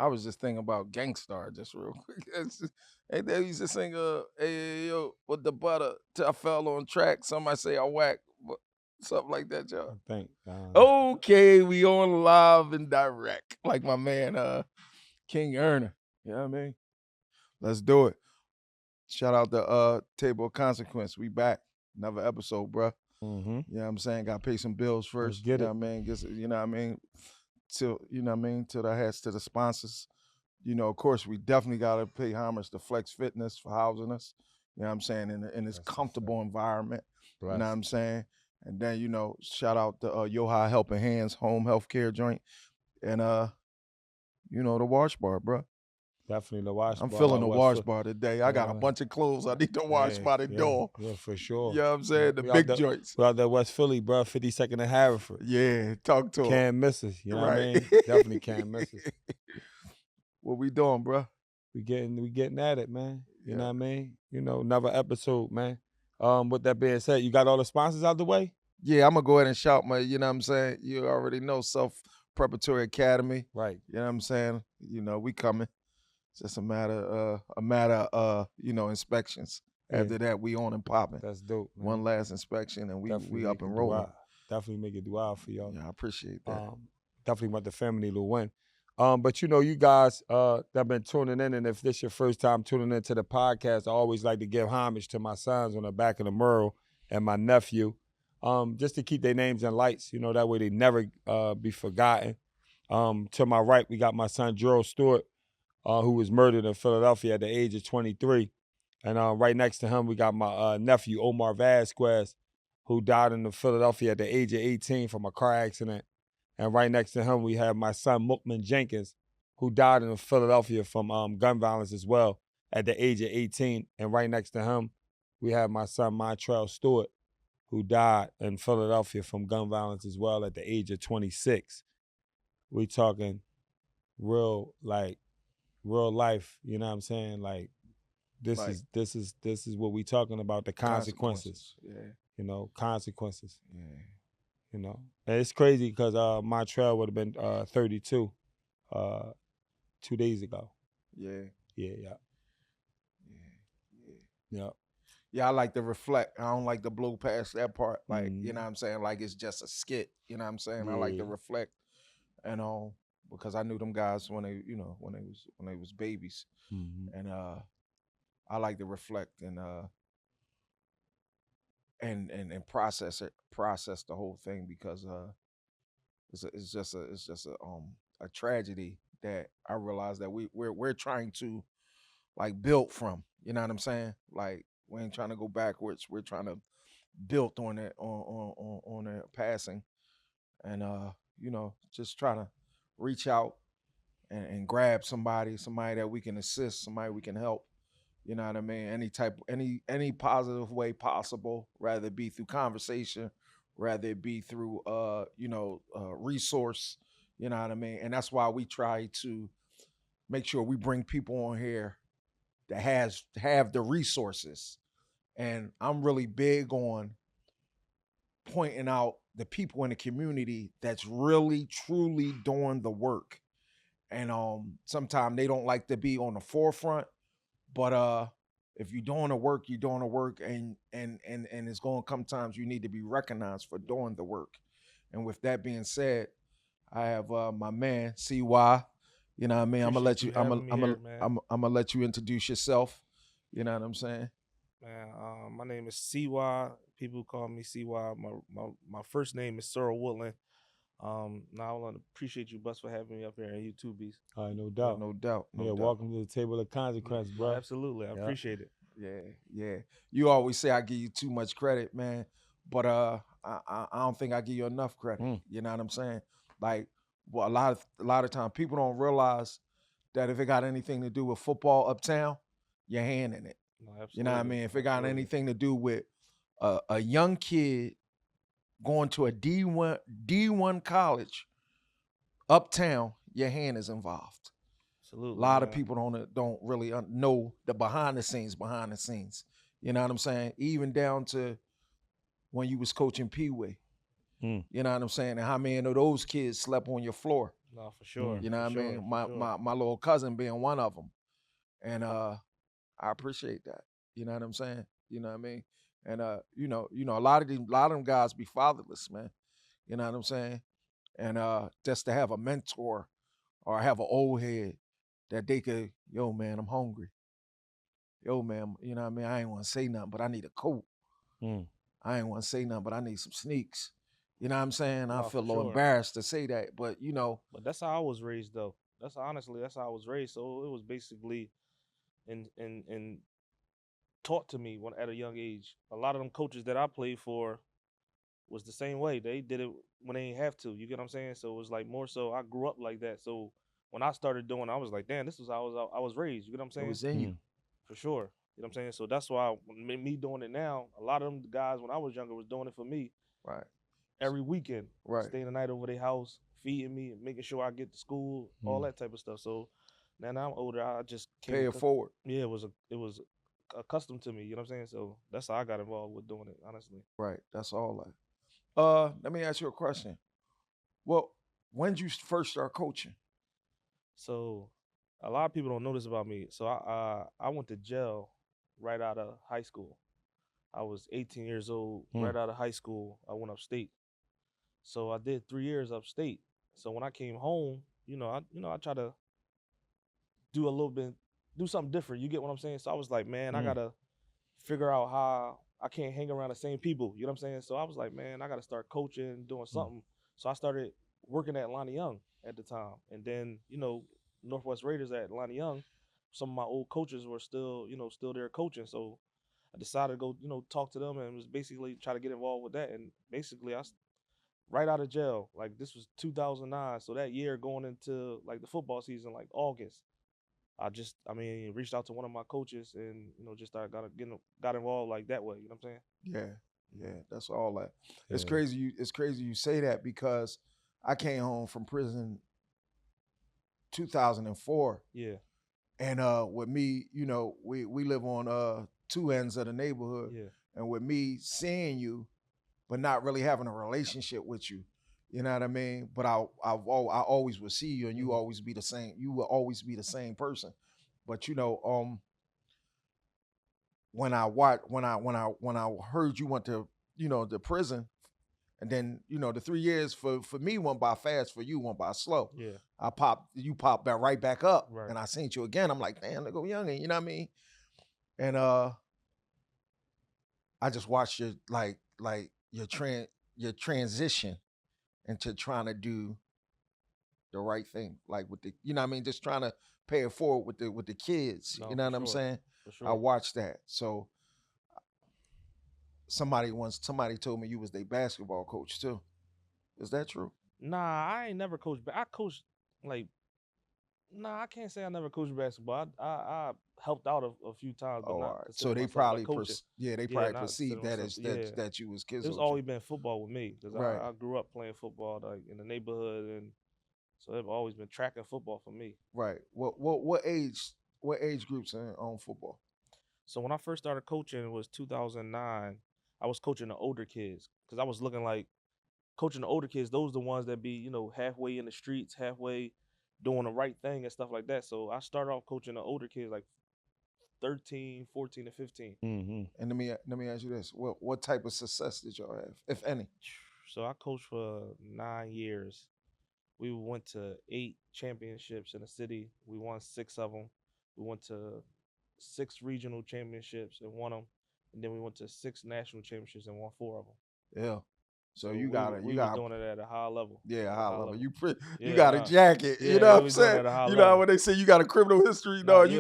I was just thinking about Gangstar just real quick. Ain't they used to sing hey yo with the butter till I fell on track. Somebody say I whack, something like that, I y'all. think. Okay, we on live and direct, like my man King Erner. You know what I mean? Let's do it. Shout out to Table of Consequence. We back. Another episode, bruh. Mm-hmm. You know what I'm saying? Got to pay some bills Let's first. get You it. know what I mean? You know what I mean? Till, you know what I mean? Till the hats to the sponsors. You know, of course, we definitely got to pay homage to Flex Fitness for housing us. You know what I'm saying? In this That's comfortable environment. You know what blessed. I'm saying? And then, you know, shout out to Yoha Helping Hands Home Healthcare Joint. And, you know, the wash bar, bro. Definitely the wash I'm bar feeling out the West wash Philly. bar today. I got a bunch of clothes I need to wash Hey, by the yeah, door. yeah, for You sure. know what I'm saying? The We out big there, joints. we out there West Philly, bro. 52nd and Haverford. Yeah, talk to him. Can't miss us. You know what I Right. mean? Definitely can't miss us. What we doing, bro? We getting at it, man. You know Yeah. what I mean? You know, another episode, man. With that being said, you got all the sponsors out the way? Yeah, I'm gonna go ahead and shout my, you know what I'm saying? You already know Self Preparatory Academy. Right. You know what I'm saying? You know, we coming. It's just a matter you know, inspections. Yeah. After that, we on and popping. That's dope, man. One last inspection and we up and rolling. Definitely make it do out for y'all. Yeah, I appreciate that. Definitely want the family to win. But you know, you guys that been tuning in, and if this your first time tuning into the podcast, I always like to give homage to my sons on the back of the mural and my nephew, just to keep their names in lights. You know, that way they never be forgotten. To my right, we got my son Gerald Stewart, who was murdered in Philadelphia at the age of 23. And right next to him, we got my nephew, Omar Vasquez, who died in Philadelphia at the age of 18 from a car accident. And right next to him, we have my son, Mukman Jenkins, who died in Philadelphia from gun violence as well at the age of 18. And right next to him, we have my son, Montrell Stewart, who died in Philadelphia from gun violence as well at the age of 26. We talking real life, you know what I'm saying? Like this is what we talking about, the consequences. Yeah. You know, consequences. Yeah. You know. And it's crazy because Montreal would have been 32 2 days ago. Yeah. Yeah. Yeah, I like to reflect. I don't like to blow past that part. Like, you know Mhm. what I'm saying? Like it's just a skit. You know what I'm saying? I like to Yeah. reflect and all because I knew them guys when they, you know, when they was babies. Mhm. And I like to reflect and process the whole thing because it's just a tragedy that I realize that we're trying to like build from. You know what I'm saying? Like we ain't trying to go backwards. We're trying to build on it on their passing, and you know, just trying to reach out and grab somebody that we can assist, somebody we can help. You know what I mean? Any positive way possible, rather it be through conversation, rather it be through resource. You know what I mean? And that's why we try to make sure we bring people on here that have the resources. And I'm really big on pointing out the people in the community that's really truly doing the work. And sometimes they don't like to be on the forefront, but if you're doing the work, you're doing the work, and it's going to come times you need to be recognized for doing the work. And with that being said, I have my man CY. You know what I mean? I'm gonna let you. I'm gonna let you introduce yourself. You know what I'm saying? Man, my name is CY. People call me CY. My first name is Cyril Woodland. Now I want to appreciate you, Bus, for having me up here on YouTube, Beast. All right, no doubt. No doubt. Welcome to the table of consequence, bro. Absolutely, I appreciate it. Yeah. You always say I give you too much credit, man, but I don't think I give you enough credit. You know what I'm saying? Like, well, a lot of time people don't realize that if it got anything to do with football uptown, your hand in it. No, absolutely. You know what I mean? If it got anything to do with a young kid going to a D1 college uptown, your hand is involved. Absolutely. A lot of people don't really know the behind the scenes. You know what I'm saying? Even down to when you was coaching Pee Wee. You know what I'm saying? And how many of those kids slept on your floor? No, for sure. You know what I for mean? sure, My for sure. my little cousin being one of them, and I appreciate that. You know what I'm saying? You know what I mean? And a lot of them guys be fatherless, man. You know what I'm saying? And just to have a mentor or have an old head that they could, yo man, I'm hungry. Yo man, you know what I mean? I ain't want to say nothing, but I need a coat. Mm. I ain't want to say nothing, but I need some sneaks. You know what I'm saying? I No, feel for a little sure. embarrassed to say that, but But that's how I was raised, though. That's honestly, that's how I was raised. So it was basically in taught to me when at a young age. A lot of them coaches that I played for was the same way. They did it when they ain't have to. You get what I'm saying? So it was like more so I grew up like that. So when I started doing, I was like, damn, this is how I was raised. You get what I'm it saying? was in you. For sure. You know what I'm saying? So that's why me doing it now, a lot of them guys when I was younger was doing it for me Right. every weekend. Right. Staying the night over their house, feeding me, making sure I get to school, all that type of stuff. So now that I'm older, I just came Pay it forward. yeah, it was accustomed to me, you know what I'm saying? So that's how I got involved with doing it, honestly. Right. That's all that. Let me ask you a question. Well, when did you first start coaching? So a lot of people don't know this about me. So I went to jail right out of high school. I was 18 years old, right out of high school. I went upstate. So I did 3 years upstate. So when I came home, I try to do a little bit, do something different. You get what I'm saying? So I was like, man, I gotta figure out how I can't hang around the same people. You know what I'm saying? So I was like, man, I gotta start coaching, doing something. So I started working at Lonnie Young at the time, and then Northwest Raiders at Lonnie Young. Some of my old coaches were still there coaching. So I decided to go, talk to them and was basically try to get involved with that. And basically, right out of jail, like this was 2009. So that year going into like the football season, like August. Reached out to one of my coaches and just started got involved like that way. You know what I'm saying? Yeah, that's all that. It's Yeah. crazy. It's crazy you say that because I came home from prison 2004, Yeah, and with me, we live on two ends of the neighborhood, yeah, and with me seeing you, but not really having a relationship with you, you know what I mean? But I always would see you, and you Mhm. always be the same. You will always be the same person. But when I heard you went to the prison, and then the 3 years for me went by fast, for you went by slow. yeah, You popped back right back up, right. and I seen you again. I'm like, damn, look go youngin, you know what I mean? And I just watched your your transition into trying to do the right thing, like with the you know what I mean, just trying to pay it forward with the kids. No, You know for what I'm sure, saying? for I sure. watched that. So somebody told me you was their basketball coach too. Is that true? Nah, I ain't never coached. I coached like nah, I can't say I never coached basketball. I helped out a few times, but Oh, all not right. So consider they myself like probably coaching. they Yeah, probably not consider perceived that myself. as Yeah, that you was kids it's coaching. always been football with me because Right. I grew up playing football like in the neighborhood, and so it's always been track and football for me. Right. What age groups on football? So when I first started coaching, it was 2009. I was coaching the older kids because I was looking like coaching the older kids. Those the ones that be halfway in the streets, halfway doing the right thing and stuff like that. So I started off coaching the older kids like 13, 14, and 15. Mm-hmm. And let me ask you this: what type of success did y'all have, if any? So I coached for 9 years. We went to 8 championships in the city. We won 6 of them. We went to 6 regional championships and won them, and then we went to 6 national championships and won 4 of them. Yeah. So So you we got w- to you we was got doing it at a high level. yeah, At a high high level. level. You Yeah, got a nah. jacket. You know Yeah, what we I'm was doing it saying? at a high You know how level. when they say you got a criminal history? Nah, No, yeah,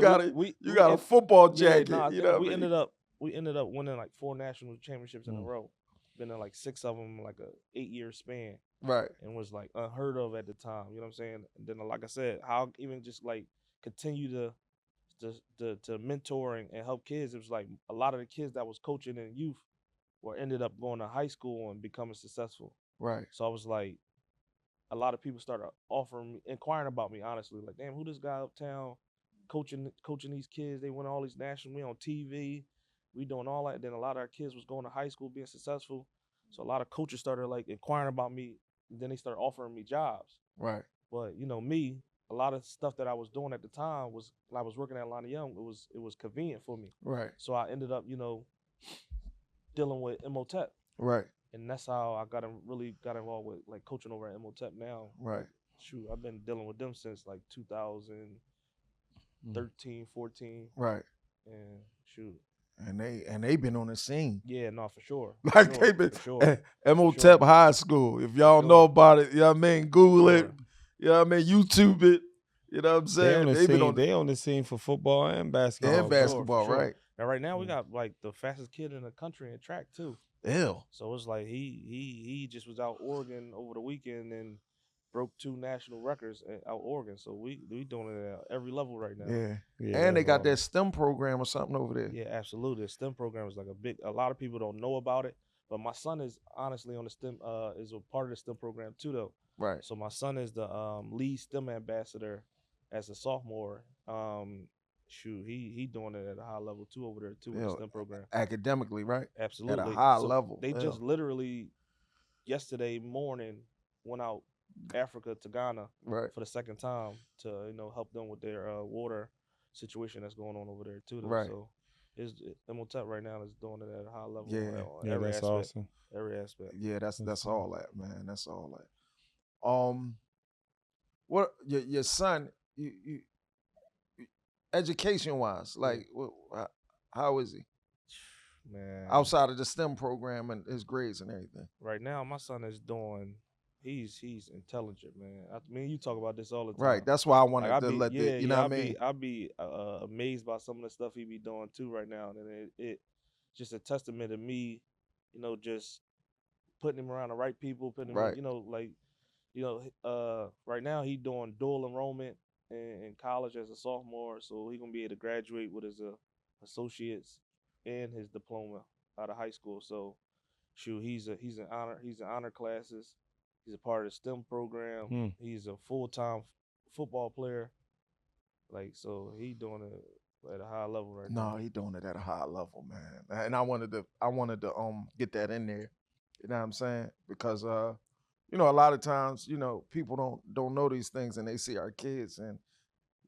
you got a football jacket. I You think know what I mean? we ended up winning like 4 national championships in a Mm. row. Been in like 6 of them, like a 8 year span, Right. and was like unheard of at the time. You know what I'm saying? And then, like I said, how even just like continue to mentor and help kids. It was like a lot of the kids that was coaching in youth were ended up going to high school and becoming successful. Right. So I was like, a lot of people started inquiring about me, honestly. Like, damn, who this guy uptown coaching these kids? They win all these national, we on TV, we doing all that. Then a lot of our kids was going to high school being successful. So a lot of coaches started like inquiring about me. Then they started offering me jobs. Right. But me, a lot of stuff that I was doing at the time was when I was working at Lonnie Young. It was convenient for me. Right. So I ended up dealing with MOTEP. Right. And that's how I really got involved with like coaching over at MOTEP now. Right. Shoot, I've been dealing with them since like 2013, 14. Right. And shoot. And they been on the scene. Yeah, no, for sure. Like they been MOTEP sure. High School. If y'all know about it, you know what I mean? Google it. You know what I mean? YouTube it. You know what I'm saying? They on the scene for football and basketball. And basketball, sure. right. Now right now we got like the fastest kid in the country in track too. Ew. So it's like he just was out Oregon over the weekend and broke 2 national records out Oregon. So we doing it at every level right now. Yeah. And they got that STEM program or something over there. Yeah, absolutely. The STEM program is like a lot of people don't know about it. But my son is honestly on the STEM is a part of the STEM program too though. Right. So my son is the lead STEM ambassador as a sophomore. Shoot, he doing it at a high level too over there too in the STEM program. Academically, right? Absolutely. At a high level. They just literally yesterday morning went out Africa to Ghana for the second time to help them with their water situation that's going on over there too. Right. So MOTEP right now is doing it at a high level. Yeah, every that's aspect, awesome. Every aspect. Yeah, that's all that, man. That's all that. What your son? You education wise, like how is he? Man, outside of the STEM program and his grades and everything. Right now, my son is doing. He's intelligent, man. I mean, you talk about this all the time. Right. That's why I wanted to let the, you know what I mean? I'd be amazed by some of the stuff he be doing too right now, and it just a testament to me, just putting him around the right people, putting him, right. Right now he doing dual enrollment in college as a sophomore, so he gonna be able to graduate with his associates and his diploma out of high school. So, shoot, he's in honor classes. He's a part of the STEM program. He's a full-time football player. So he doing it at a high level right now. No, he doing it at a high level, man. And I wanted to get that in there. You know what I'm saying? Because a lot of times, people don't know these things and they see our kids and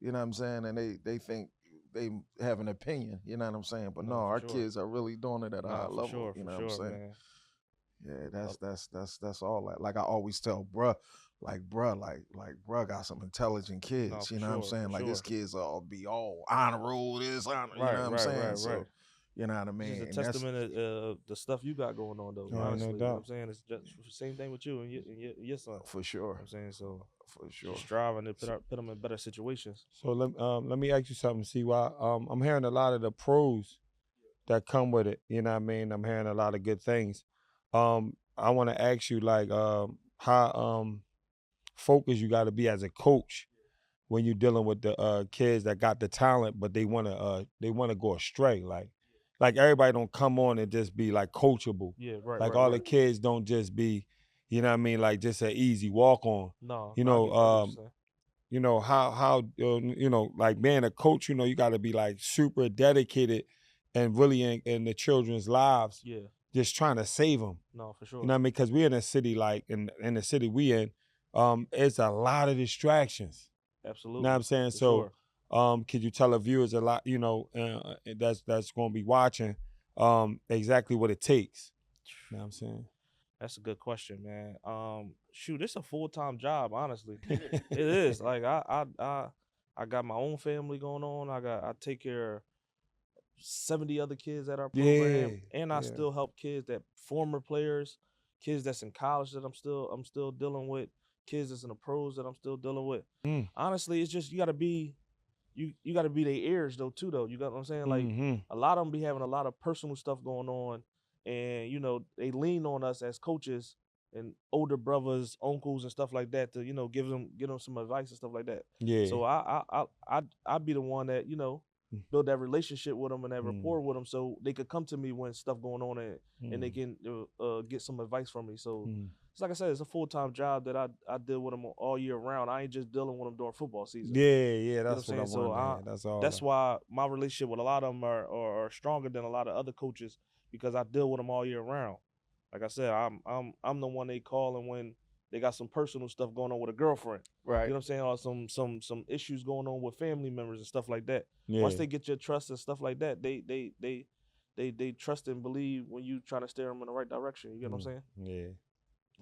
you know what I'm saying, and they think they have an opinion, you know what I'm saying? But no, our kids are really doing it at a high level. Sure, you know what I'm saying? Man. Yeah, that's all that. Like I always tell bruh got some intelligent kids. You know what I'm saying? Like his kids all be all honor roll this, honor, you know what I'm saying? Right. So, you know what I mean? It's a testament of the stuff you got going on though. Honestly, you know what I'm saying? It's just the same thing with you and your son. For sure. You know what I'm saying? So for sure. Striving to put them in better situations. So let me ask you something, CY. I'm hearing a lot of the pros that come with it. You know what I mean? I'm hearing a lot of good things. I want to ask you how focused you got to be as a coach when you're dealing with the kids that got the talent, but they want to go astray. Like everybody don't come on and just be like coachable. Yeah, right. Like all the kids don't just be, you know what I mean, like just an easy walk on. No. How like being a coach, you got to be like super dedicated and really in the children's lives. Yeah. Just trying to save them. No, for sure. You know what I mean? Because we're in a city like in the city we in, it's a lot of distractions. Absolutely. You know what I'm saying? For sure. Could you tell the viewers a lot, that's going to be watching, exactly what it takes? You know what I'm saying? That's a good question, man. Shoot, it's a full-time job, honestly. It is. Like I got my own family going on. I take care of 70 other kids at our program, and I still help kids that former players, kids that's in college that I'm still dealing with, kids that's in the pros that I'm still dealing with. Honestly, it's just you gotta be their ears though too though. You got what I'm saying? Like a lot of them be having a lot of personal stuff going on, and they lean on us as coaches and older brothers, uncles, and stuff like that to give them some advice and stuff like that. Yeah. So I'd be the one that build that relationship with them and that rapport with them, so they could come to me when stuff going on and they can get some advice from me. So it's like I said, it's a full-time job that I deal with them all year round. I ain't just dealing with them during football season. Yeah, that's what I'm saying. saying. That's all. That's why my relationship with a lot of them are stronger than a lot of other coaches, because I deal with them all year round. Like I said, I'm the one they call and when they got some personal stuff going on with a girlfriend. Right. You know what I'm saying? Or some issues going on with family members and stuff like that. Yeah. Once they get your trust and stuff like that, they trust and believe when you trying to steer them in the right direction. You get what I'm saying? Yeah.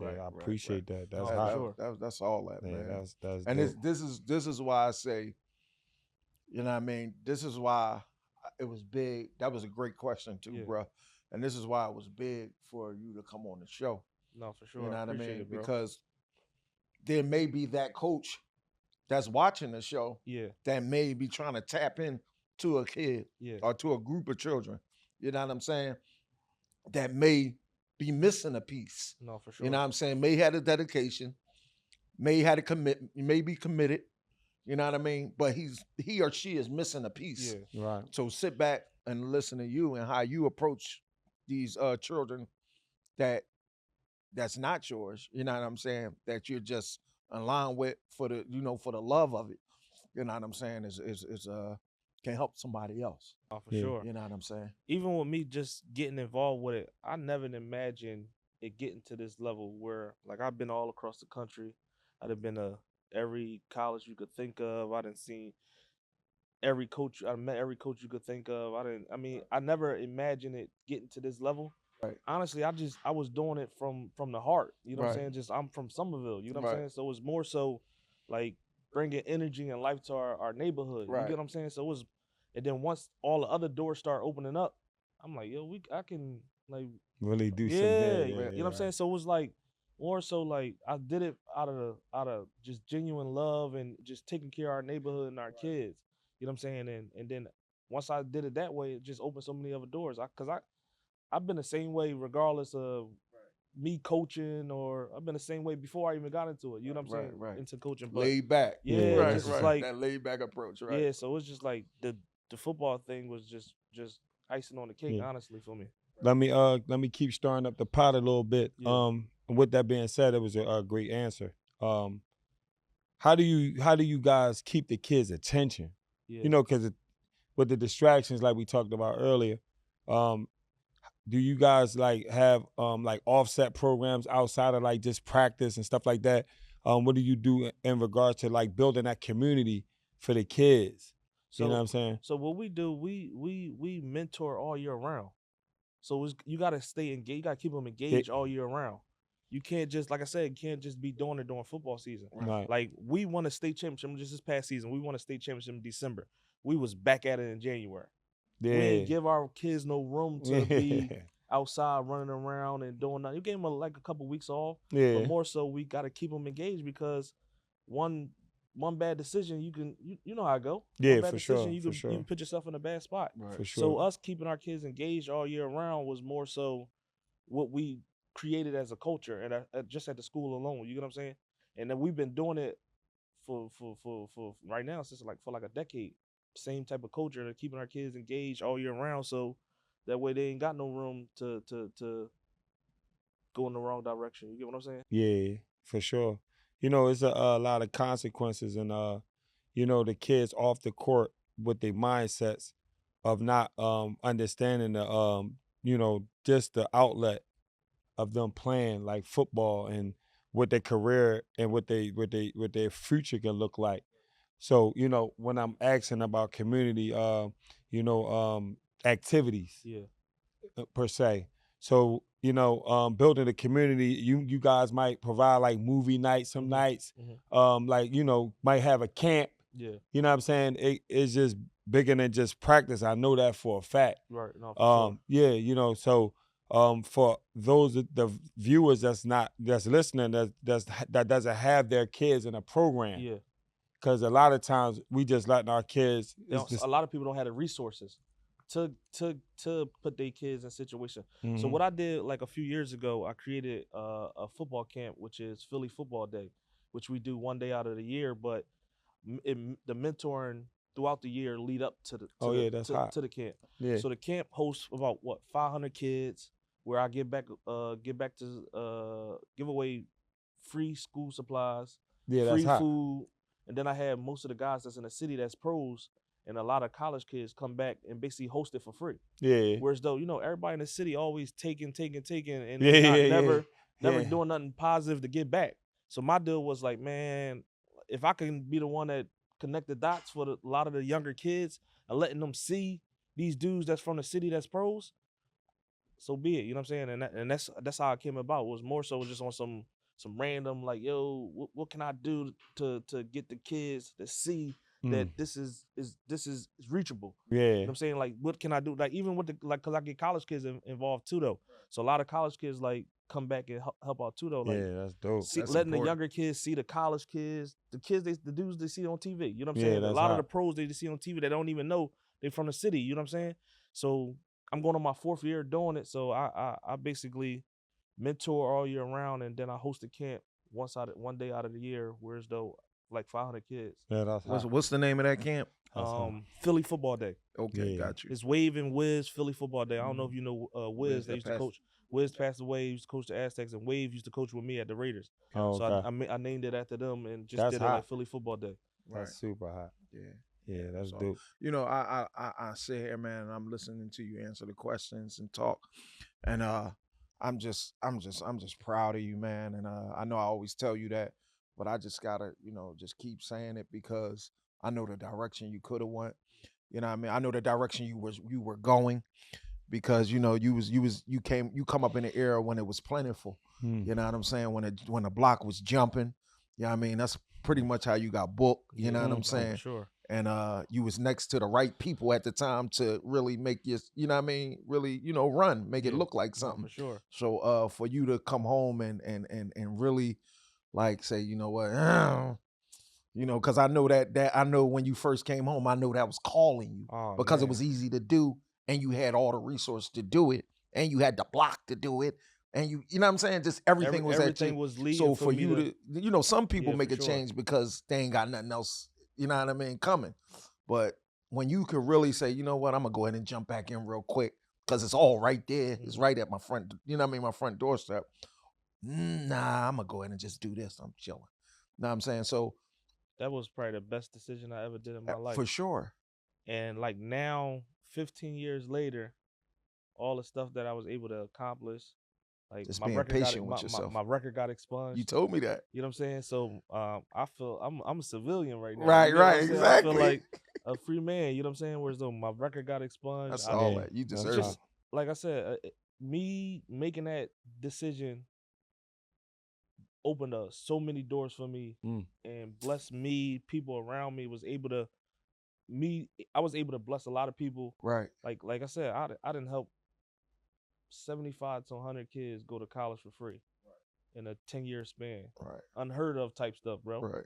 Right, I right, appreciate that. That's No, hot. for sure. That's all that, Yeah, man. that's And dope. this is why I say, you know what I mean? This is why it was big. That was a great question too, Yeah. bro. And this is why it was big for you to come on the show. No, for sure. You know I what I appreciate mean? it, bro. Because there may be that coach that's watching the show Yeah, that may be trying to tap in to a kid yeah, or to a group of children. You know what I'm saying? That may be missing a piece. no, for sure. You know what I'm saying? May had a dedication, may had a commitment, may be committed. You know what I mean? But he or she is missing a piece. Yeah, Right. So sit back and listen to you and how you approach these children that's not yours. You know what I'm saying? That you're just aligned with for the for the love of it. You know what I'm saying? Is can help somebody else. no, for Yeah. sure. You know what I'm saying? Even with me just getting involved with it, I never imagined it getting to this level where, like, I've been all across the country. I'd have been to every college you could think of. I done seen every coach. I met every coach you could think of. I never imagined it getting to this level. Right. Honestly, I was doing it from the heart. You know what I'm Right. saying? Just I'm from Somerville. You know what I'm Right. saying? So it was more so like bringing energy and life to our neighborhood. You Right. get what I'm saying? So it was, and then once all the other doors start opening up, I'm like, yo, I can like Really do yeah, something. you know what I'm saying? So it was like more so like I did it out of just genuine love and just taking care of our neighborhood and our kids. You know what I'm saying? And then once I did it that way, it just opened so many other doors. I've been the same way regardless of me coaching, or I've been the same way before I even got into it. You know what I'm saying? Right. Into coaching, but Laid back. yeah, right, just right. like that laid back approach, right? yeah. So it's just like the football thing was just icing on the cake, Yeah. honestly, for me. Let me keep stirring up the pot a little bit. Yeah. With that being said, it was a great answer. How do you guys keep the kids' attention? Yeah. You know, because with the distractions like we talked about earlier, do you guys like have like offset programs outside of like just practice and stuff like that? What do you do in regards to like building that community for the kids? So You know what I'm saying? So what we do, we mentor all year round. So you gotta stay engaged. You gotta keep them engaged all year round. You can't just, like I said, you can't just be doing it during football season. Right. Like, we won a state championship just this past season. We won a state championship in December. We was back at it in January. Yeah. We didn't give our kids no room to be outside running around and doing nothing. You gave them like a couple weeks off, Yeah. but more so we gotta keep them engaged, because one bad decision, you know how I go. Yeah, One bad for decision, sure, you for can sure. put yourself in a bad spot. Right. For So sure. us keeping our kids engaged all year round was more so what we created as a culture, and just at the school alone. You get what I'm saying? And then we've been doing it for right now since for a decade. Same type of culture, of keeping our kids engaged all year round, so that way they ain't got no room to go in the wrong direction. You get what I'm saying? Yeah, for sure. You know, it's a lot of consequences, and you know, the kids off the court with their mindsets of not understanding the you know, just the outlet of them playing like football and what their career and what their future can look like. So, you know, when I'm asking about community you know, activities Yeah. per se. So, you know, building a community, you guys might provide like movie nights some nights. Like, you know, might have a camp. Yeah. You know what I'm saying? It's just bigger than just practice. I know that for a fact. Right. No, for sure. Yeah, you know, so for those the viewers that's listening that doesn't have their kids in a program. Yeah. Because a lot of times we just letting our kids. A lot of people don't have the resources to put their kids in situation. So what I did like a few years ago, I created a football camp, which is Philly Football Day, which we do one day out of the year, but the mentoring throughout the year lead up to the camp. Yeah. So the camp hosts about 500 kids, where I give back to give away free school supplies, Yeah, free that's hot. food, and then I have most of the guys that's in the city that's pros, and a lot of college kids come back and basically host it for free. Yeah. Whereas though, you know, everybody in the city always taking, and never doing nothing positive to get back. So my deal was like, man, if I can be the one that connect the dots for a lot of the younger kids and letting them see these dudes that's from the city that's pros, so be it. You know what I'm saying? And that's how it came about. It was more so just on some random like, yo, what can I do to get the kids to see that this is reachable. Yeah. You know what I'm saying? Like, what can I do? Like, even with the cause I get college kids involved too though. So a lot of college kids like come back and help out too though. Like, yeah, that's dope. see, That's letting the important. younger kids see the college kids, the dudes they see on TV. You know what I'm Yeah, saying? A that's lot of hot. the pros they see on TV they don't even know they from the city. You know what I'm saying? So I'm going on my 4th year doing it. So I basically mentor all year round, and then I host a camp one day out of the year, where's though like 500 kids. Yeah, that's hot. What's the name of that camp? That's hot. Philly Football Day. Okay, Yeah. got you. It's Wave and Wiz Philly Football Day. I don't know if you know Wiz. They used to passed- coach. Wiz passed away. He used to coach the Aztecs, and Wave used to coach with me at the Raiders. Oh, So okay. I named it after them and just That's did it hot. like Philly Football Day. That's super hot. Yeah. Yeah, that's So, dope. You know, I sit here, man, and I'm listening to you answer the questions and talk, and I'm just proud of you, man. And I know I always tell you that, but I just gotta, just keep saying it because I know the direction you could have went. You know what I mean? I know the direction you were going because you come up in an era when it was plentiful. You know what I'm saying? When the block was jumping. You know what I mean? That's pretty much how you got booked. You know what I'm saying? Sure. And you was next to the right people at the time to really make you know what I mean, really, run, make it look like something. For sure. So for you to come home and really like say, you know what, because I know that I know when you first came home, I know that was calling you because it was easy to do and you had all the resources to do it and you had the block to do it. And you know what I'm saying? Just everything was at you. was leading So for you to some people make a sure. change because they ain't got nothing else, you know what I mean, coming. But when you could really say, you know what, I'm gonna go ahead and jump back in real quick because it's all right there. It's right at my front, you know what I mean, my front doorstep. Nah, I'm gonna go ahead and just do this. I'm chilling. Know what I'm saying? So that was probably the best decision I ever did in my life. for sure. And like now, 15 years later, all the stuff that I was able to accomplish, like Just my being record patient got with yourself. my record got expunged. You told me that. You know what I'm saying? So I feel I'm a civilian right now. Right, you know what right, I'm saying? exactly. I feel like a free man. You know what I'm saying? Whereas though my record got expunged. That's all that. You deserve it. Like I said, me making that decision opened up so many doors for me and blessed me. People around me I was able to bless a lot of people. Right. Like I said, I didn't help 75 to 100 kids go to college for free in a 10-year span. Right. Unheard of type stuff, bro. Right.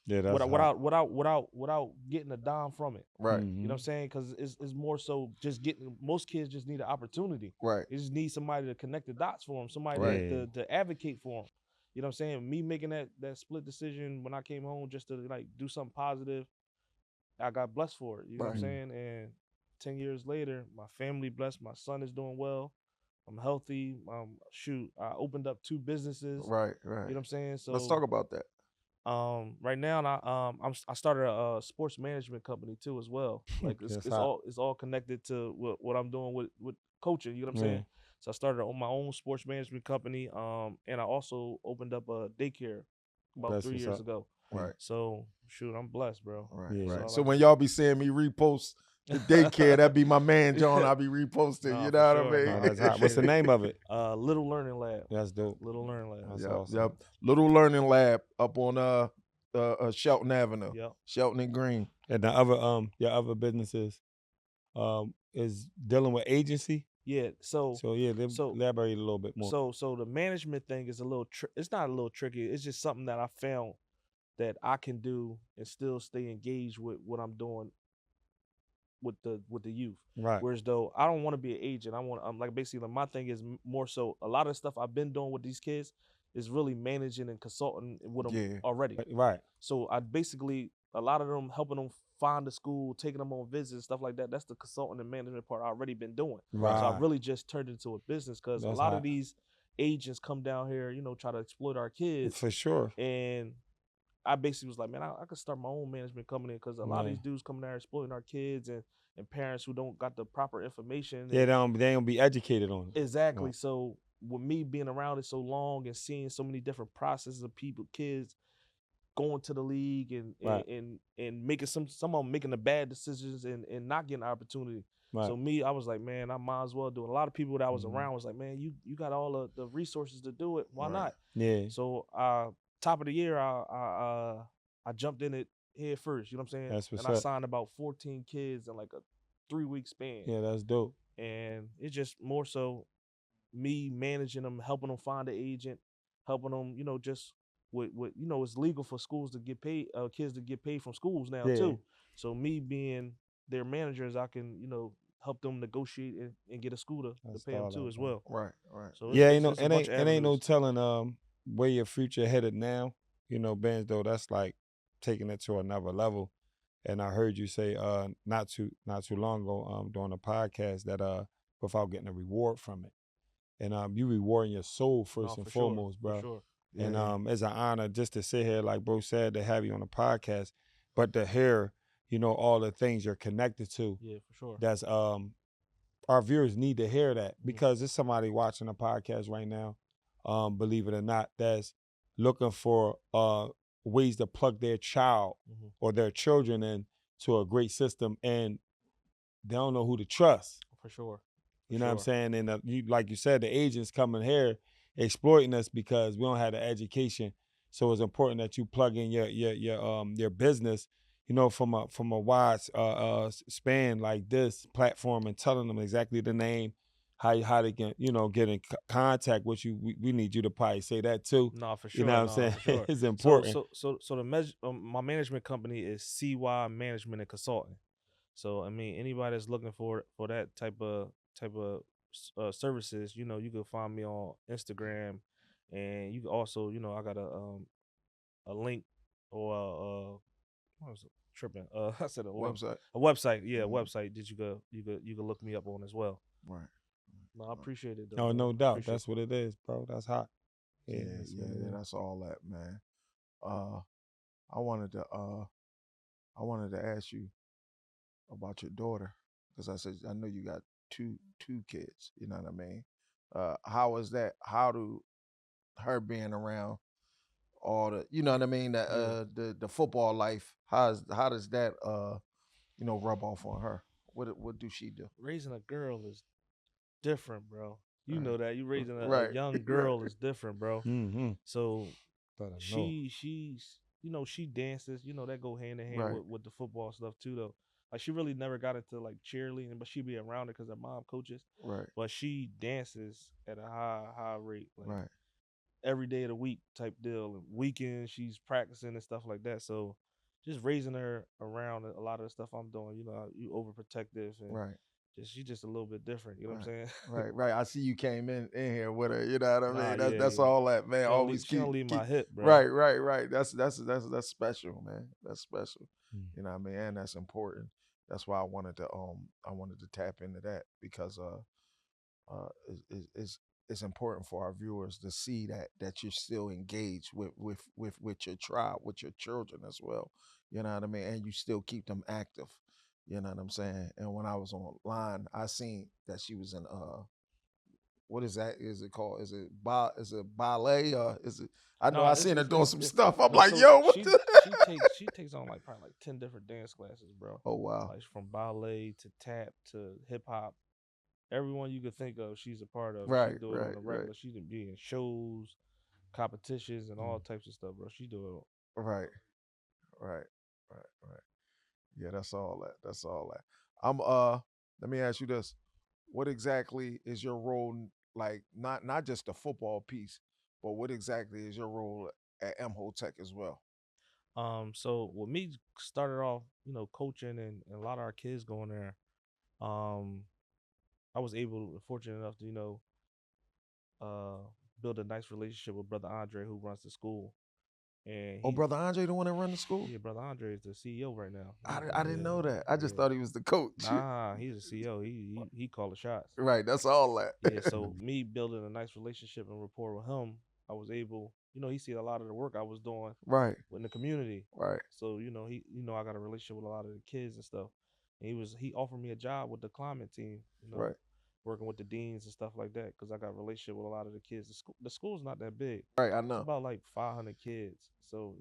Yeah, that's without getting a dime from it. Right. You know what I'm saying? Because it's more so just most kids just need an opportunity. Right. They just need somebody to connect the dots for them, somebody Right. to advocate for them. You know what I'm saying? Me making that split decision when I came home just to like do something positive, I got blessed for it. You know what I'm saying? And 10 years later, my family blessed. My son is doing well. I'm healthy. I opened up 2 businesses. Right. You know what I'm saying? So let's talk about that. Right now, I started a sports management company too as well. Like it's all connected to what I'm doing with coaching. You know what I'm saying? So I started my own sports management company. And I also opened up a daycare about 3 years ago. Right. So shoot, I'm blessed, bro. Right. Yeah. Right. So when y'all be seeing me repost the daycare, that be my man John. I'll be reposting. Nah, you for know sure. what I mean? No, that's hot. What's the name of it? Little Learning Lab. That's dope. Little Learning Lab. That's Yep. awesome. Yep. Little Learning Lab up on Shelton Avenue. Yep. Shelton and Green. And the other your other businesses is dealing with agency. Yeah. So elaborate a little bit more. So the management thing is it's not a little tricky. It's just something that I found that I can do and still stay engaged with what I'm doing with the youth. Right. Whereas though I don't want to be an agent. I'm like basically my thing is more so a lot of the stuff I've been doing with these kids is really managing and consulting with them already. Right. So I basically a lot of them helping them find a school, taking them on visits, stuff like that. That's the consulting and management part I've already been doing. Right. So I really just turned it into a business because a lot of these agents come down here, try to exploit our kids. For sure. And I basically was like, man, I could start my own management company because a lot of these dudes coming down here exploiting our kids and parents who don't got the proper information. They don't be educated on it. Exactly. Right. So with me being around it so long and seeing so many different processes of people, kids going to the league and Right. and making some of them making the bad decisions and not getting opportunity. Right. So me, I was like, man, I might as well do it. A lot of people that I was Mhm. around was like, man, you got all the resources to do it. Why Right. not? Yeah. So top of the year, I jumped in it head first. You know what I'm saying? That's what's and I up. signed about 14 kids in like a 3-week span. Yeah, that's dope. And it's just more so me managing them, helping them find an agent, helping them, you know, just with you know, it's legal for schools to get paid, kids to get paid from schools now Yeah. too. So me being their managers, I can, you know, help them negotiate and get a school to That's pay them all too that, as man. well. Right. Right. So Yeah, it's a bunch of it ain't no avenues. telling where your future headed now. You know, Benz, though, that's like taking it to another level. And I heard you say not too long ago during a podcast that without getting a reward from it. And you rewarding your soul first No, and for sure, foremost, bro. for sure. And Yeah. it's an honor just to sit here, like bro said, to have you on the podcast, but to hear, you know, all the things you're connected to. Yeah, for sure. That's our viewers need to hear that because there's somebody watching the podcast right now, believe it or not, that's looking for ways to plug their child or their children into a great system, and they don't know who to trust. For sure. You know what I'm saying? And you, like you said, the agents coming here exploiting us because we don't have the education. So it's important that you plug in your business, you know, from a wide span like this platform, and telling them exactly the name, how they can, you know, get in contact with you. We need you to probably say that too. No, for sure. You know what I'm No, saying? for sure. It's important. So my management company is CY Management and Consulting. So I mean, anybody that's looking for that type of services, you know, you can find me on Instagram, and you can also, you know, I got a link or what was it? Tripping. I said a link. Website. A website. Yeah, a Mhm. website that you could look me up on as well. Right. No, I appreciate it though. Oh, man. no doubt. Appreciate That's what it is, bro. That's hot. Yeah. That's Yeah. what it Yeah. is. That's all that, man. I wanted to ask you about your daughter because I said I know you got two kids. You know what I mean? How is that? How do her being around all the, you know what I mean, that the football life, how does that you know, rub off on her? What do she do? Raising a girl is different, bro. You Right. know that. You raising a Right. young girl is different, bro. Mm-hmm. So Thought I know. she's, you know, she dances, you know, that go hand in hand Right. with the football stuff too though. Like she really never got into like cheerleading, but she be around it because her mom coaches. Right. But she dances at a high rate, like Right. every day of the week type deal. And weekends she's practicing and stuff like that. So just raising her around a lot of the stuff I'm doing, you know, you overprotective and Right. she's just a little bit different. You know what I'm saying? Right. I see you came in here with her. You know what I mean? Nah, That's yeah. all that, man. Always She don't leave my hip, bro. Right. That's special, man. That's special. You know what I mean? And that's important. That's why I wanted to tap into that because it's important for our viewers to see that you're still engaged with your tribe, with your children as well. You know what I mean? And you still keep them active. You know what I'm saying? And when I was online, I seen that she was in what is that? Is it called? Is it ballet or is it? I know I seen her doing some stuff. I'm like, yo, what she takes on like probably like 10 different dance classes, bro. Oh wow. Like from ballet to tap to hip hop. Everyone you could think of, she's a part of. Right, She do it on right, the regular. right. She can be in shows, competitions, and all types of stuff, bro. She do it. Right. Yeah, that's all that. That's all that. I'm let me ask you this. What exactly is your role, like not just the football piece, but what exactly is your role at Tech as well? So with me started off, you know, coaching and a lot of our kids going there. Um, I was fortunate enough to, you know, build a nice relationship with Brother Andre who runs the school. And Oh, Brother Andre, the one that run the school? Yeah, Brother Andre is the CEO right now. I didn't know that. I just thought he was the coach. Nah, he's the CEO. He call the shots. Right, that's all that. Yeah, so me building a nice relationship and rapport with him, I was able, you know, he see a lot of the work I was doing Right. in the community. Right. So, you know, I got a relationship with a lot of the kids and stuff. And he offered me a job with the climate team, you know. Right. working with the deans and stuff like that because I got a relationship with a lot of the kids. The school's not that big. Right, I It's know. about like 500 kids. So,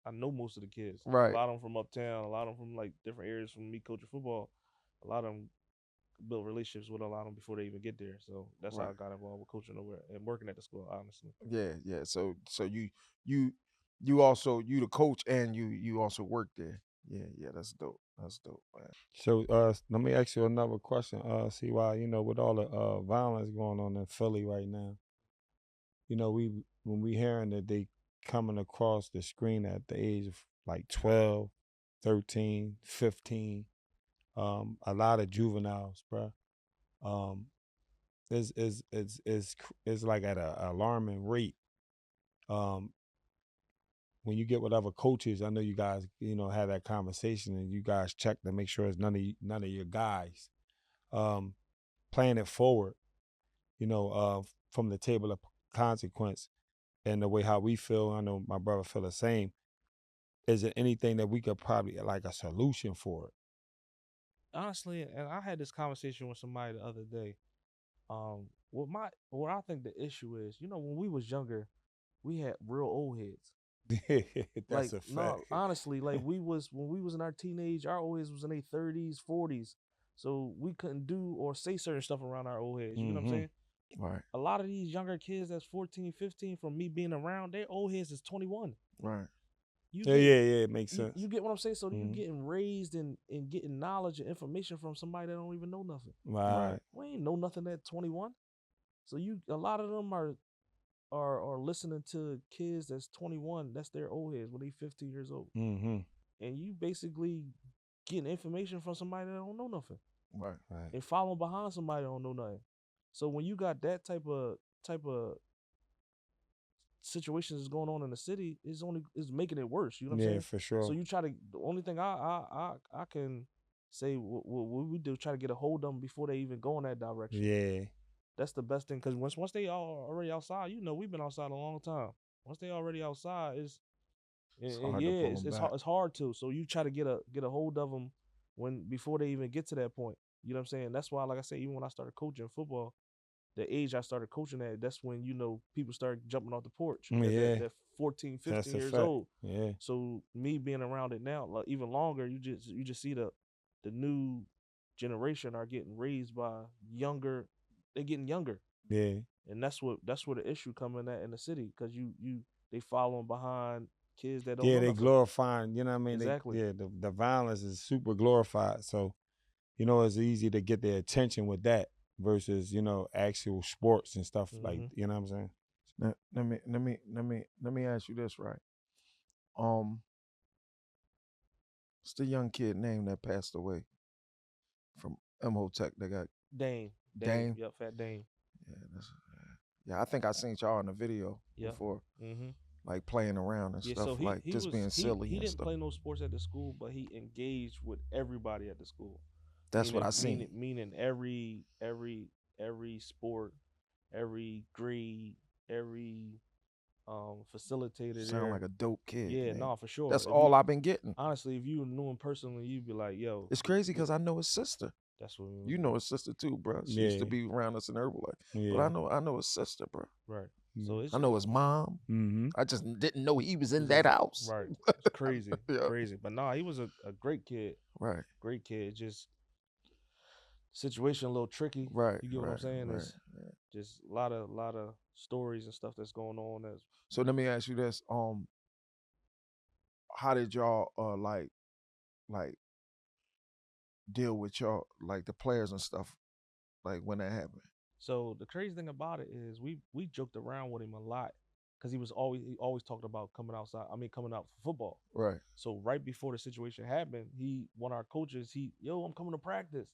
I know most of the kids. A Right. lot of them from uptown, a lot of them from like different areas from me coaching football. A lot of them build relationships with a lot of them before they even get there. So that's how Right. I got involved with coaching over and working at the school, honestly. Yeah, yeah. So you also you the coach and you also work there. Yeah, yeah, that's dope. That's dope, man. So let me ask you another question. See why, with all the violence going on in Philly right now, when we hearing that they coming across the screen at the age of like 12, 13, 15, a lot of juveniles, bruh. Um, is like at a alarming rate. Um, when you get with other coaches, I know you guys, have that conversation and you guys check to make sure it's none of your guys. Playing it forward, from the table of consequence and the way how we feel. I know my brother feel the same. Is there anything that we could probably like a solution for it? Honestly, and I had this conversation with somebody the other day. What I think the issue is, when we was younger, we had real old heads. That's Like, a fact. no, honestly, like when we was in our teenage, our old heads was in their 30s, 40s. So we couldn't do or say certain stuff around our old heads. You know what I'm Mm-hmm. saying? Right, A lot of these younger kids that's 14, 15, from me being around, their old heads is 21. right, You Yeah, get yeah, yeah. It makes you, sense. you get what I'm saying? So you Mhm. getting raised and getting knowledge and information from somebody that don't even know nothing. right, Right. We ain't know nothing at 21. So a lot of them are listening to kids that's 21. That's their old heads when they 15 years old. Mm-hmm. And you basically getting information from somebody that don't know nothing right, Right. and following behind somebody that don't know nothing. So when you got that type of situations that's going on in the city, is making it worse. You know what I'm Yeah, saying? for So sure. you try to the only thing I can say what we do, try to get a hold of them before they even go in that direction. Yeah. That's the best thing because once they are already outside, we've been outside a long time. Once they already outside, it's and hard to yeah, pull them it's back. hard. It's hard to. So you try to get a hold of them before they even get to that point. You know what I'm saying? That's why, like I said, even when I started coaching football, the age I started coaching at, that's when people start jumping off the porch at Yeah. that 14, 15 That's a years fact. old. Yeah. So me being around it now, like even longer, you just see the new generation are getting raised by younger. They're getting younger, Yeah. and that's where the issue coming at in the city because they following behind kids that don't Yeah, know they nothing. glorifying, you know what I mean? Exactly. The violence is super glorified. So, it's easy to get their attention with that versus, actual sports and stuff like, Hmm. you know what I'm saying? Let me ask you this, right? Um, what's the young kid name that passed away from Tech? They got Dame, Dame. yep, Fat Dame, Yeah, yeah. I think I seen y'all in the video yep. before, Hmm. like playing around and Yeah, so stuff, he like he just was being he silly he and didn't stuff. play no sports at the school, but he engaged with everybody at the school. That's what I seen. Meaning every sport, every grade, every facilitator Sound like there. a dope kid, Yeah, man. no, for sure. That's If you all I've been getting. honestly, if you knew him personally, you'd be like, yo, It's crazy because I know his sister. that's what You know his sister too, bro. She used to Yeah. be around us in Herbalife. But Yeah. I know his sister, bro. right. Mm. So I know his mom. Mm-hmm. I just didn't know he was in it's that just house. right. It's crazy, Yeah. crazy. But nah, he was a great kid, Right, great kid. Just situation a little tricky. right, You get what I'm right, saying? right. It's just a lot of stories and stuff that's going on. That's So let me ask you this: how did y'all like deal with y'all like the players and stuff like when that happened? so the crazy thing about it is we joked around with him a lot because he always talked about coming outside. I mean, coming out for football. Right, So right before the situation happened, one of our coaches, I'm coming to practice.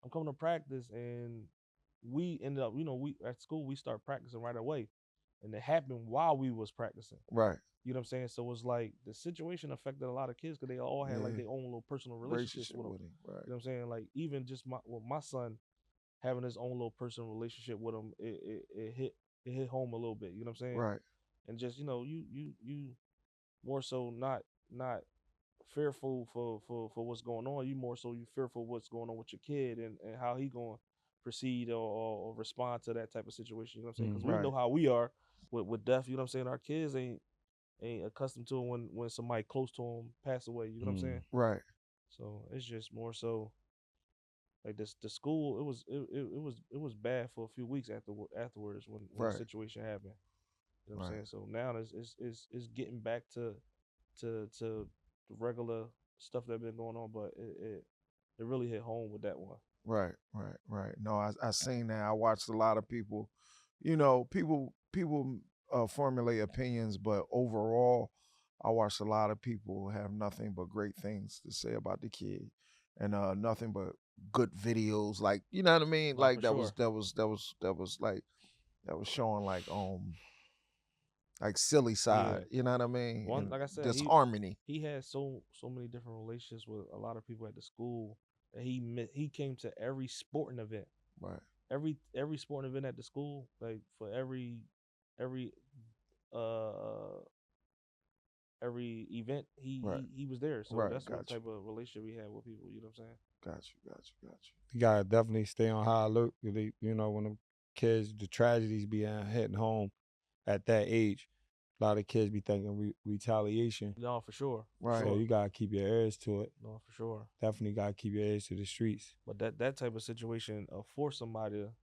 I'm coming to practice, and we ended up, we at school we start practicing right away, and it happened while we was practicing. right. You know what I'm saying? So it was like the situation affected a lot of kids because they all had like Yeah, their own little personal relationships relationship with him. with him. Right, You know what I'm saying? Like even just my son having his own little personal relationship with him, it hit home a little bit. You know what I'm saying? right, And just you more so not fearful for what's going on. You more so you fearful what's going on with your kid and how he going proceed or respond to that type of situation. You know what I'm saying? Because Right. we know how we are with death. You know what I'm saying? Our kids ain't accustomed to it when somebody close to them pass away. You know what I'm saying? Right. So it's just more so like this. The school it was bad for a few weeks afterwards when Right. the situation happened. You know what I'm Right. saying? So now it's getting back to the regular stuff that been going on, but it really hit home with that one. Right. No, I seen that. I watched a lot of people. People formulate opinions, but overall, I watched a lot of people have nothing but great things to say about the kid, and nothing but good videos. Like, you know what I mean? No, Like for that sure. was like that was showing like silly side. Yeah. You know what I mean? One, And like I said, disharmony. he had so many different relationships with a lot of people at the school that he came to every sporting event. Right. Every sporting event at the school, like for every uh every event Right. he was there. So Right. that's what Got you. type of relationship we had with people, you know what I'm saying? Got you. You gotta definitely stay on high alert. You know, when the kids, the tragedies be hitting home at that age, a lot of kids be thinking retaliation. No, for sure. Right. So you gotta keep your ears to it. No, for sure. Definitely gotta keep your ears to the streets. But that type of situation force somebody to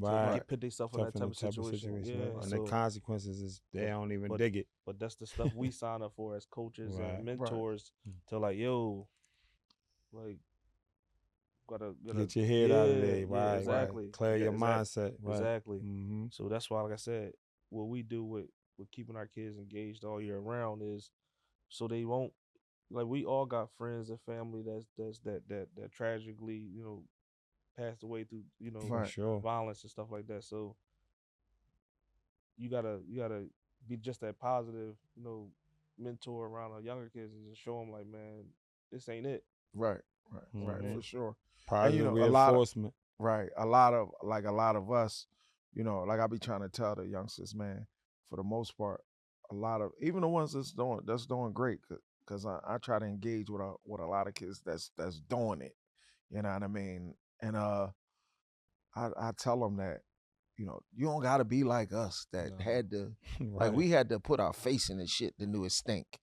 Right. put themselves in that type of situation. Yeah. And So, the consequences is they don't even but- dig it. but that's the stuff we sign up for as coaches Right. and mentors to like, yo, like gotta Get your head out of there, yeah, right? exactly. Right. Clear Yeah, your mindset. Right. Exactly. Mm-hmm. So that's why, like I said, what we do with keeping our kids engaged all year round is so they won't, like, we all got friends and family that tragically, passed away through, For Right. sure. violence and stuff like that. So you gotta be just that positive, mentor around our younger kids and just show them like, man, this ain't it. Right. Mhm. For sure. Positive a lot of reinforcement. right, a lot of us, like I be trying to tell the youngsters, man, for the most part, a lot of even the ones that's doing great, because I try to engage with a lot of kids that's doing it. You know what I mean? And I tell them that you don't got to be like us that No. had to Right. like we had to put our face in the shit to do it stink.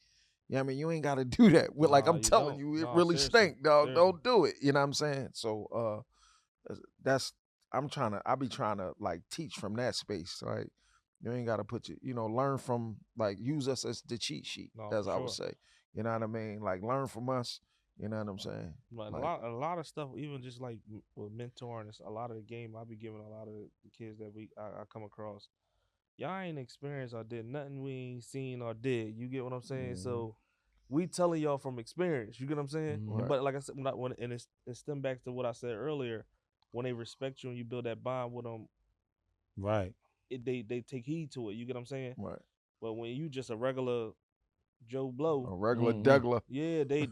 You know what I mean? You ain't got to do that. Like Nah, I'm you telling don't. you, it Nah, really seriously, stink, dog. seriously. Don't do it. You know what I'm saying? So that's I be trying to like teach from that space, right? You ain't got to put learn from, like, use us as the cheat sheet, No, as for I would sure. say. You know what I mean? Like, learn from us. You know what I'm saying? But Like, a lot of stuff, even just like with mentoring, a lot of the game I be giving a lot of the kids that I come across. Y'all ain't experienced or did nothing we ain't seen or did. You get what I'm saying? So we telling y'all from experience. You get what I'm saying? Right. But like I said, and it stem back to what I said earlier. When they respect you and you build that bond with them, Right. they take heed to it. You get what I'm saying? right. But when you just a regular Joe Blow, A regular Mhm. Douglas. yeah, they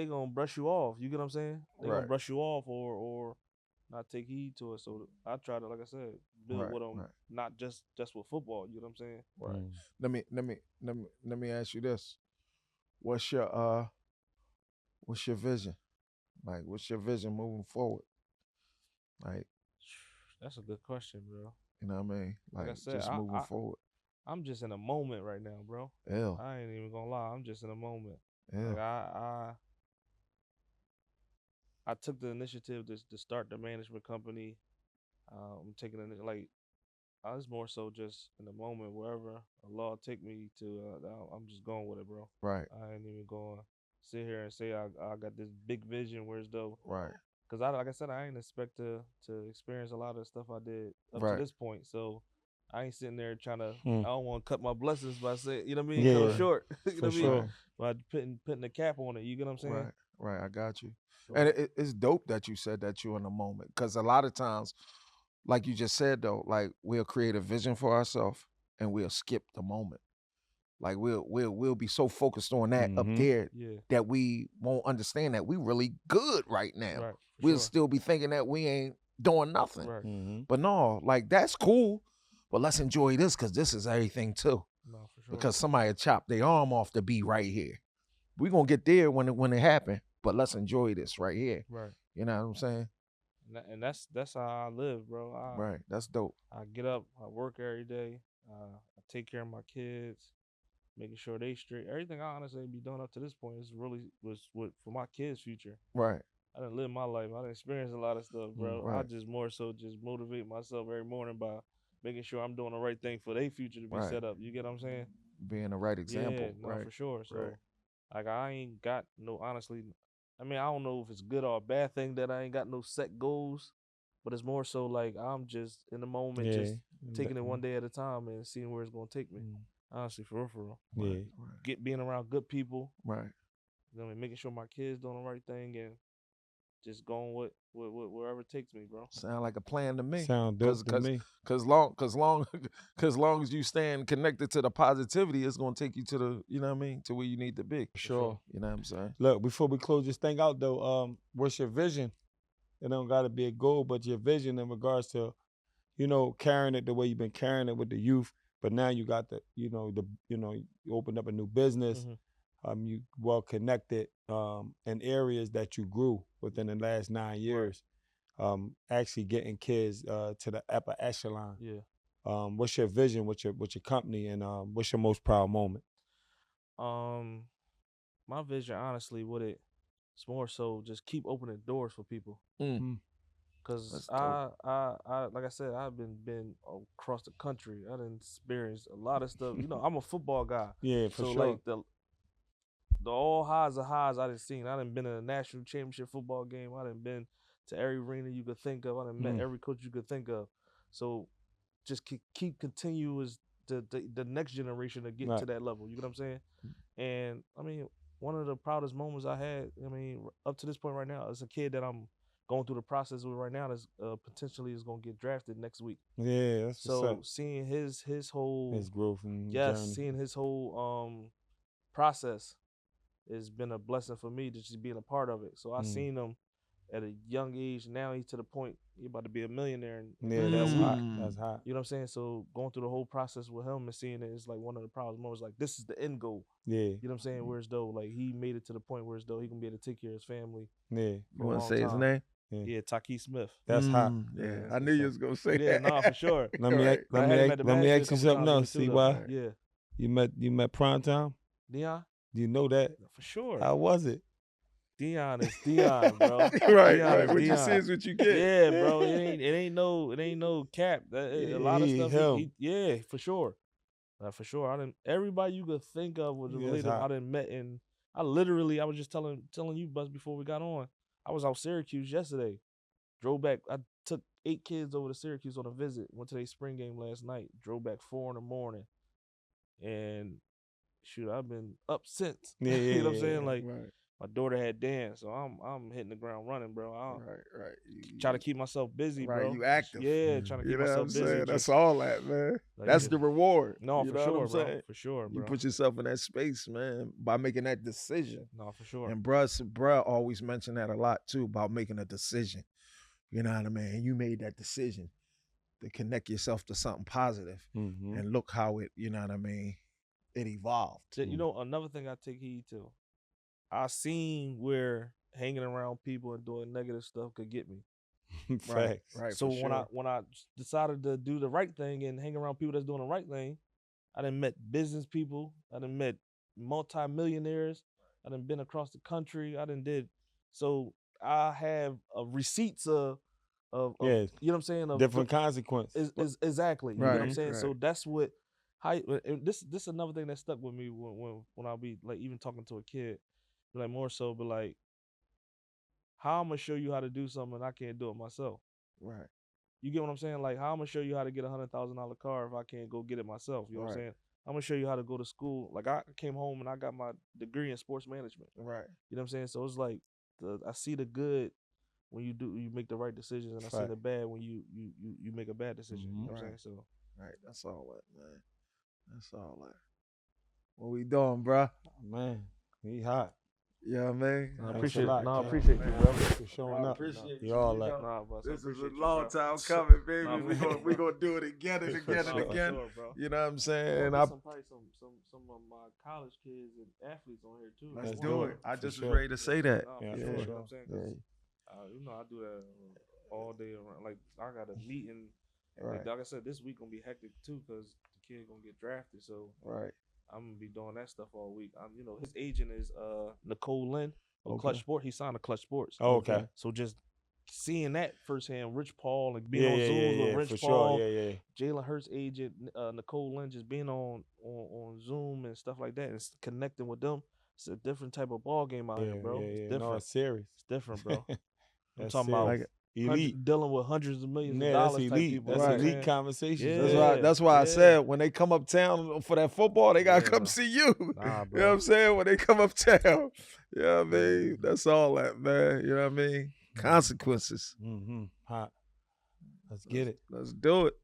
gonna brush you off. You get what I'm saying? They gonna Right. brush you off or not take heed to it. So I try to, like I said, build Right, with them, right. not just with football. You know what I'm saying? Right. Mm. Let me ask you this. What's your vision? Like, what's your vision moving forward? Like, That's a good question, bro. you know what I mean? Like I Like, said, just moving forward. I'm just in a moment right now, bro. Hell. I ain't even gonna lie. I'm just in a moment. Yeah. Like I took the initiative to start the management company. I'm taking it like I was more so just in the moment wherever Allah take me to. I'm just going with it, bro. Right. I ain't even going to sit here and say I got this big vision. Where's though? Right. Because like I said, I ain't expect to experience a lot of the stuff I did up Right. to this point. So I ain't sitting there trying to. Hmm. I don't want to cut my blessings by saying, you know what I mean? Yeah. Cut them short. You know For what I mean? sure. By putting the cap on it. You get what I'm saying? Right. Right. I got you. So, And it's dope that you said that you're in the moment, because a lot of times, like you just said though, like, we'll create a vision for ourselves and we'll skip the moment. Like, we'll be so focused on that up Mhm. there yeah. that we won't understand that we really good right now. Right. For We'll sure. still be thinking that we ain't doing nothing. Right. Mm-hmm. But no, like, that's cool. But let's enjoy this, because this is everything too. No, for sure. Because somebody chopped their arm off to be right here. We're gonna get there when it happen. But let's enjoy this right here. right. You know what I'm saying? And that's how I live, bro. Right. That's dope. I get up, I work every day, I take care of my kids, making sure they straight. Everything I honestly be doing up to this point is really was what for my kids' future. Right. I didn't live my life. I didn't experience a lot of stuff, bro. I Right. just more so just motivate myself every morning by making sure I'm doing the right thing for their future to be Right. set up. You get what I'm saying? Being the right example. Yeah, no, right. for sure. So, Right. like, I ain't got no, honestly, I mean, I don't know if it's good or a bad thing that I ain't got no set goals, but it's more so like I'm just in the moment, just taking it one day at a time and seeing where it's gonna take me. Honestly, for real, for real. Yeah. Right. Being around good people, Right. you know what I mean, making sure my kids doing the right thing and just going with wherever it takes me, bro. Sound like a plan to me. Sound dope to me. Cause long as you stand connected to the positivity, it's gonna take you to the, you know what I mean, to where you need to be. Sure. You know what I'm saying? Look, before we close this thing out though, what's your vision? It don't gotta be a goal, but your vision in regards to, you know, carrying it the way you've been carrying it with the youth, but now you got you opened up a new business. You well connected in areas that you grew within the last 9 years. Actually getting kids to the upper echelon. Yeah. What's your vision with your company, and what's your most proud moment? My vision, honestly, it's more so just keep opening doors for people. Cause I like I said, I've been across the country. I done experienced a lot of stuff. You know, I'm a football guy. Yeah, for so sure. Like the all highs of highs I done seen. I done been in a national championship football game. I done been to every arena you could think of. I done met every coach you could think of. So just keep continuous the next generation to get to that level. You know what I'm saying? And I mean, one of the proudest moments I had, I mean, up to this point right now, is a kid that I'm going through the process with right now that's potentially is going to get drafted next week. Yeah, that's so seeing his whole growth and yes, journey. seeing his whole process has been a blessing for me, just being a part of it. So I seen him at a young age. Now he's to the point he's about to be a millionaire. Yeah, that's hot. That's hot. You know what I'm saying? So going through the whole process with him and seeing it is like one of the proudest moments. Like, this is the end goal. Yeah. You know what I'm saying? Whereas though, like, he made it to the point where he can be able to take care of his family. Yeah. You want to say his name? Yeah, Taki Smith. That's hot. Yeah, I knew you was gonna say that. Yeah, no, for sure. Let me ask you something else. See why? Yeah. You met Primetime? Dion? Do you know that? For sure. How was it? Dion is Dion, bro. right. What you see is what you get. Yeah, bro. It ain't no cap. A lot of stuff. Yeah, for sure. For sure. Everybody you could think of was related. I done met, and I was just telling you, Buzz, before we got on. I was out Syracuse yesterday. Drove back. I took 8 kids over to Syracuse on a visit. Went to their spring game last night. Drove back 4 a.m. And shoot, I've been up since. Yeah, you know what I'm saying? Like, right. My daughter had dance, so I'm hitting the ground running, bro. Right. Try to keep myself busy, bro. You active. Yeah, trying to keep myself busy. Saying? That's all that, man. Like, that's the reward. No, for sure, bro. For sure, bro. You put yourself in that space, man, by making that decision. No, for sure. And bruh always mentioned that a lot too, about making a decision. You know what I mean? And you made that decision to connect yourself to something positive, and look how it, you know what I mean, it evolved. You know, another thing I take heed to, I seen where hanging around people and doing negative stuff could get me. Right. So when I decided to do the right thing and hang around people that's doing the right thing, I done met business people. I done met multi-millionaires. I done been across the country. I done did. So I have receipts of you know what I'm saying? Of different consequences. Exactly. You right, know what I'm saying? Right. So that's what. This is another thing that stuck with me when I'll be like even talking to a kid, like more so, but like, how I'm gonna show you how to do something I can't do it myself. Right. You get what I'm saying? Like, how I'm gonna show you how to get $100,000 car if I can't go get it myself. You know what I'm saying? I'm gonna show you how to go to school. Like, I came home and I got my degree in sports management. Right. You know what I'm saying? So it's like I see the good when you make the right decisions, and I see the bad when you make a bad decision. You know what I'm saying? So that's all that, man. That's all that. What we doing, bro? Man, he hot. Yeah, man. I appreciate it. I appreciate you, bro, for showing up. Appreciate you all that. This is a long time coming, baby. We gonna do it again and again and again. Sure, you know what I'm saying? And probably some of my college kids and athletes on here too. Let's do it. I just was ready to say that. You know, I do that all day around. Like I got a meeting. Right. Like I said, this week gonna be hectic too because the kid gonna get drafted. So Right. I'm gonna be doing that stuff all week. His agent is Nicole Lynn of Okay. Clutch Sport. He signed to Clutch Sports. Oh, okay. So just seeing that firsthand, Rich Paul, like Yeah, being on yeah, Zooms yeah, with Rich for Paul, sure. Yeah, yeah. Jalen Hurts' agent, Nicole Lynn, just being on Zoom and stuff like that, and connecting with them. It's a different type of ball game out here, bro. Yeah, It's yeah. different. No, it's serious. It's different, bro. I'm That's talking serious. about elite. dealing with hundreds of millions of Yeah, that's dollars type elite. people. That's Right. elite conversations. Yeah. That's why I yeah. said when they come uptown for that football, they gotta Yeah, come bro. see you. Nah, You bro. know what I'm saying? When they come uptown. You know what I mean? That's all that, man. You know what I mean? Consequences. Mm-hmm. Hot. Let's get it. Let's do it.